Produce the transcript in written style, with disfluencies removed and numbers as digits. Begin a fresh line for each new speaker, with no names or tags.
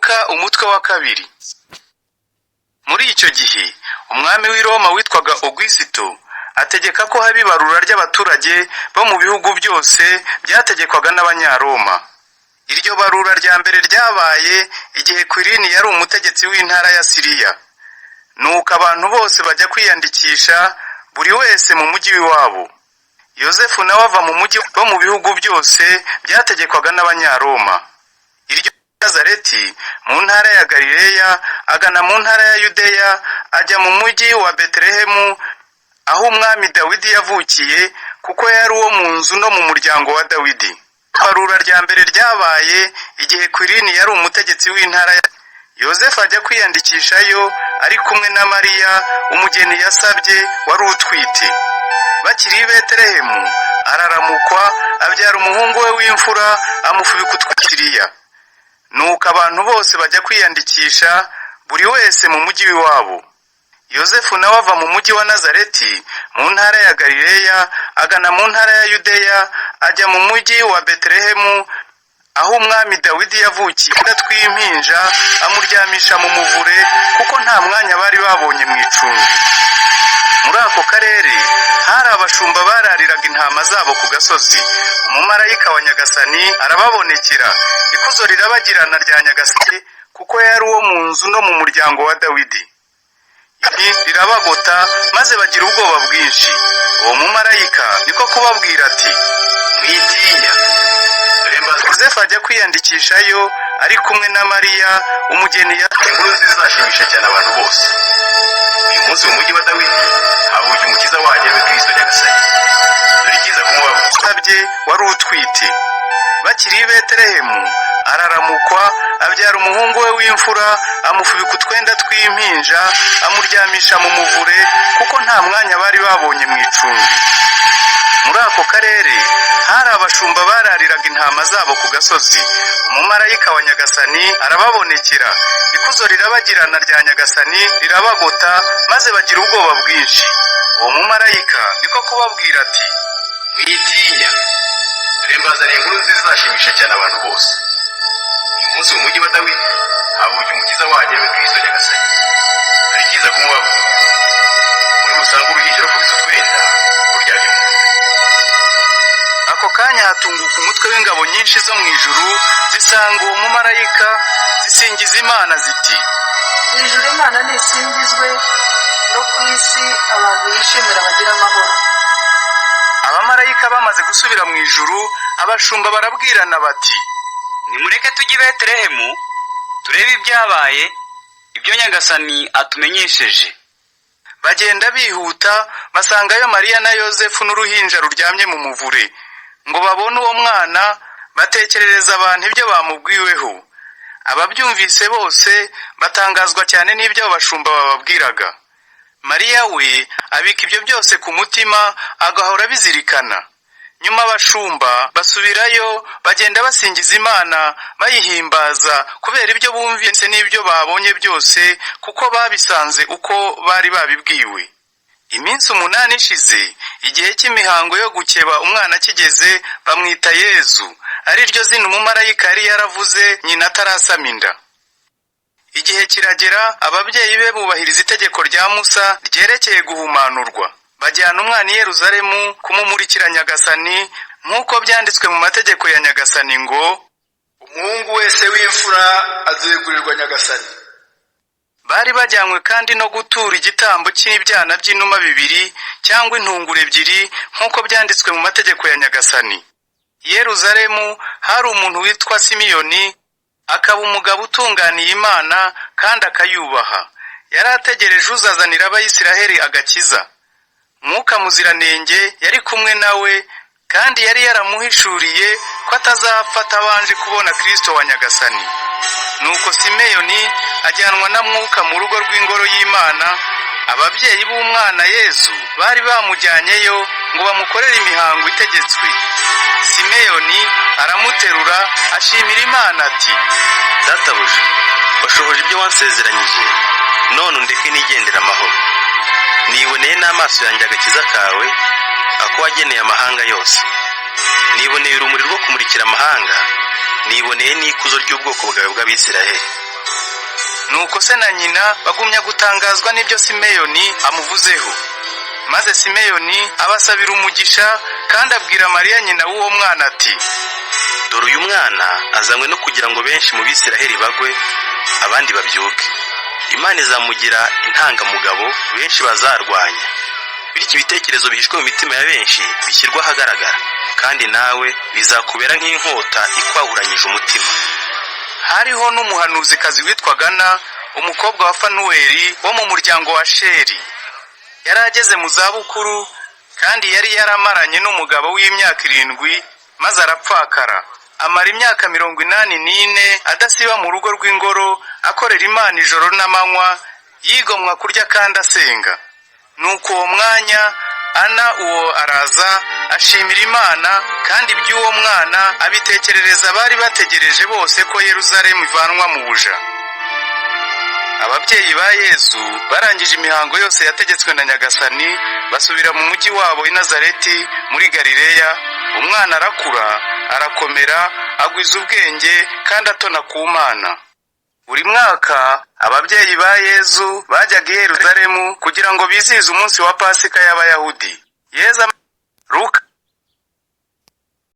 Luka umutwe wa 2. Muri icyo gihe umwami w'i Roma witwaga Augusito ategeka ko haba ibarura ry'abaturage bo mu bihugu byose byategekwaga n'Abanyaroma. Iryo barura rya mbere ryabaye igihe Quirini yari umutegetsi w'intara ya Siriya. Nuko abantu bose bajya kwiyandikisha, buri wese mu mujyi w'iwabo. Yosefu nawe ava mu mujyi bo mu bihugu byose byategekwaga n'Abanyaroma. Iryo Nazareti mu ntara ya Galileya agana mu ntara ya Yudeya, ajya mu mujyi wa Betelehemu aho umwami Dawidi yavukiye, kuko yari uwo mu nzu no mu muryango wa Dawidi. Barura rya mbere ryabaye igihe Quirini yari umutegetsi w'intara ya Yosefu ajya kwiyandikishayo ari kumwe na Mariya umugeni yasabye wari utwite. Bakiri i Betelehemu araramukwa, abyara umuhungu we w'imfura amufubika utwikiriya. Nuko abantu bose bajya kwiyandikisha, buri wese mu mujyi w'iwabo. Yosefu nawe ava mu mujyi wa Nazareti mu ntara ya Galileya agana mu ntara ya Yudeya, ajya mu mujyi wa Betelehemu aho umwami Dawidi yavukiye, tw'impinja amuryamisha mu muvure, kuko nta mwanya bari babonye mu icumbi. Muri ako karere hari abashumba barariraga intama zabo ku gasozi. Umumarayika wa Nyagasani arababonekera, ikuzo rirabagirana rya Nyagasani, kuko yari uwo mu nzu no mu muryango wa Dawidi. Rirabagota maze bagira ubwoba bwinshi. Uwo mumarayika niko kubabwira ati, mwitinya. Yosefu ajya kwiyandikishayo ari kumwe na Mariya umugeni yasabye. Inkuru nziza izashimisha cyane abantu bose. Uyu munsi mu mujyi wa Dawidi havuye umukiza wanyu we Kristo Nyagasani. Dore ikiza kumubabye wari utwite. Bakiri i Betelehemu araramukwa, abyara umuhungu we w'imfura amufubika utwenda tw'impinja amuryamisha mu muvure, kuko nta mwanya bari babonye mu icumbi. Muri ako karere hari abashumba barariraga intama zabo ku gasozi. Umumarayika wa Nyagasani arababonekera, ikuzo rirabagirana rya Nyagasani rirabagota maze bagira ubwoba bwinshi. Uwo mumarayika niko kubabwira ati, mwitinya. Dore mbazaniye inkuru nziza izashimisha cyane abantu bose. Uyu munsi mu mujyi wa Dawidi havuye umukiza wanyu we Kristo Nyagasani. Dore ikiza kumubabwira. Muri usanga uruhinja rufubitse utwenda ruryamye mu muvure. Ako kanya hatunguka umutwe w'ingabo nyinshi zo mu ijuru, zisanga uwo mumarayika, zisingiza Imana ziti,
mu ijuru Imana nisingizwe, no ku isi abantu bishimira bagira amahoro.
Abamarayika bamaze gusubira mu ijuru, abashumba barabwirana bati, nimureke tujye i Betelehemu turebe ibyabaye, ibyo Nyagasani atumenyesheje. Bagenda bihuta, basangayo Mariya na Yosefu n'uruhinja ruryamye mu muvure. Ngo babone uwo mwana, batekerereza abantu ibyo bamubwiweho. Ababyumvise bose batangazwa cyane n'ibyo abashumba bababwiraga. Mariya we abika ibyo byose ku mutima, agahora abizirikana. Nyuma abashumba basubirayo, bagenda basingiza Imana bayihimbaza kubera ibyo bumvise n'ibyo babonye byose, kuko babisanze uko bari babibwiwe. Iminsi 8 ishize, igihe cy'imihango yo gukeba umwana kigeze, bamwita Yezu, ari ryo zina umumarayika yari yaravuze nyina atarasama inda. Igihe kiragera, ababyeyi be bubahiriza itegeko rya Musa ryerekeye guhumanurwa. Bajyana umwana i Yerusalemu kumumurikira Nyagasani, nk'uko byanditswe mu mategeko ya Nyagasani ngo, umuhungu wese w'imfura azegurirwa Nyagasani. Bari bajyanywe kandi no gutura igitambo cy'ibyana by'inuma 2 cyangwa intungure 2, nk'uko byanditswe mu mategeko ya Nyagasani. I Yerusalemu hari umuntu witwa Simiyoni, akaba umugabo utunganiye Imana kandi akayubaha. Yari ategereje uzazanira Abayisiraheli agakiza. Mwuka Muziranenge yari kumwe nawe, kandi yari yaramuhishuriye ko atazapfa atabanje kubona Kristo wa Nyagasani. Nuko Simeyoni ajyanwa na Mwuka mu rugo rw'ingoro y'Imana. Ababyeyi b'umwana Yezu bari bamujyanyeyo ngo bamukorere imihango itegetswe. Simeyoni aramuterura, ashimira Imana ati, databuja, washohoje ibyo wansezeranyije, none undeke nigendera amahoro. Niboneye n'amaso yanjye agakiza kawe, ako wageneye amahanga yose. Niboneye urumuri rwo kumurikira amahanga, niboneye n'ikuzo ry'ubwoko bwawe bw'Abisiraheli. nuko se na nyina bagumya gutangazwa n'ibyo Simeyoni amuvuzeho. Maze Simeyoni abasabira umugisha kandi abwira Mariya nyina w'uwo mwana ati, dore uyu mwana azanywe no kugira ngo benshi mu Bisiraheli bagwe abandi babyuke. Imana izamugira intangamugabo benshi bazarwanya, bityo ibitekerezo bihishwe mu mitima ya benshi bishyirwa ahagaragara, kandi nawe bizakubera nk'inkota ikwahuranyije umutima. Hariho n'umuhanuzikazi witwaga Ana, umukobwa wa Fanuweli wo mu muryango wa Sheri. Yari ageze mu zabukuru kandi yari yaramaranye n'umugabo w'imyaka 7 maze arapfakara. Amara imyaka 84 adasiba mu rugo rw'ingoro akorera Imana ijoro n'amanywa, yigomwa kurya kandi asenga. Nuko uwo mwanya Ana uwo araza ashimira Imana, kandi iby'uwo mwana abitekerereza bari bategereje bose ko Yerusalemu ivanwa mu buja. Ababyeyi ba Yesu barangije imihango yose yategetswe na Nyagasani, basubira mu mujyi wabo i Nazareti muri Galileya. Umwana arakura, arakomera, agwiza ubwenge kandi atona ku Mana. Buri mwaka ababyeyi ba Yesu bajyaga i Yerusalemu kugira ngo bizihize umunsi wa Pasika y'Abayahudi. Luka